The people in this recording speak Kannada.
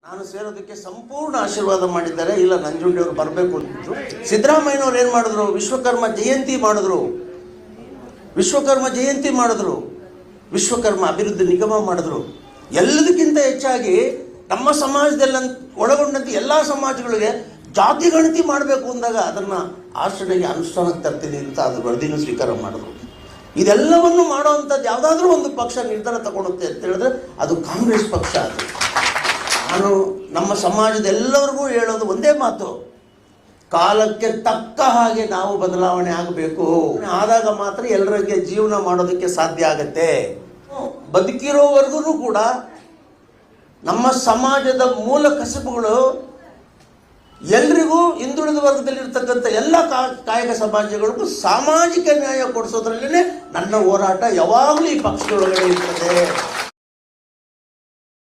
ನಾನು ಸೇರೋದಕ್ಕೆ ಸಂಪೂರ್ಣ ಆಶೀರ್ವಾದ ಮಾಡಿದ್ದಾರೆ. ಇಲ್ಲ, ನಂಜುಂಡಿಯವರು ಬರಬೇಕು ಅಂತಿದ್ರು. ಸಿದ್ದರಾಮಯ್ಯನವ್ರು ಏನು ಮಾಡಿದ್ರು? ವಿಶ್ವಕರ್ಮ ಜಯಂತಿ ಮಾಡಿದ್ರು. ವಿಶ್ವಕರ್ಮ ಅಭಿವೃದ್ಧಿ ನಿಗಮ ಮಾಡಿದ್ರು. ಎಲ್ಲದಕ್ಕಿಂತ ಹೆಚ್ಚಾಗಿ ನಮ್ಮ ಸಮಾಜದಲ್ಲಿ ಒಳಗೊಂಡಂತೆ ಎಲ್ಲ ಸಮಾಜಗಳಿಗೆ ಜಾತಿ ಗಣತಿ ಮಾಡಬೇಕು ಅಂದಾಗ ಅದನ್ನು ಆಚರಣೆಗೆ ಅನುಷ್ಠಾನಕ್ಕೆ ತರ್ತೀನಿ ಅಂತ ಅದು ವರದಿನೂ ಸ್ವೀಕಾರ ಮಾಡಿದ್ರು. ಇದೆಲ್ಲವನ್ನು ಮಾಡೋವಂಥದ್ದು ಯಾವುದಾದ್ರೂ ಒಂದು ಪಕ್ಷ ನಿರ್ಧಾರ ತಗೊಳುತ್ತೆ ಅಂತ ಹೇಳಿದ್ರೆ ಅದು ಕಾಂಗ್ರೆಸ್ ಪಕ್ಷ. ಅದು ನಾನು ನಮ್ಮ ಸಮಾಜದ ಎಲ್ಲರಿಗೂ ಹೇಳೋದು ಒಂದೇ ಮಾತು, ಕಾಲಕ್ಕೆ ತಕ್ಕ ಹಾಗೆ ನಾವು ಬದಲಾವಣೆ ಆಗಬೇಕು. ಆದಾಗ ಮಾತ್ರ ಎಲ್ಲರಿಗೆ ಜೀವನ ಮಾಡೋದಕ್ಕೆ ಸಾಧ್ಯ ಆಗತ್ತೆ. ಬದುಕಿರೋವರೆಗೂ ಕೂಡ ನಮ್ಮ ಸಮಾಜದ ಮೂಲ ಕಸಬುಗಳು ಎಲ್ರಿಗೂ, ಹಿಂದುಳಿದ ವರ್ಗದಲ್ಲಿರ್ತಕ್ಕಂಥ ಎಲ್ಲ ಕಾಯಕ ಸಮಾಜಗಳಿಗೂ ಸಾಮಾಜಿಕ ನ್ಯಾಯ ಕೊಡಿಸೋದ್ರಲ್ಲೇ ನನ್ನ ಹೋರಾಟ ಯಾವಾಗಲೂ ಈ ಪಕ್ಷದೊಳಗಡೆ ಇರ್ತದೆ.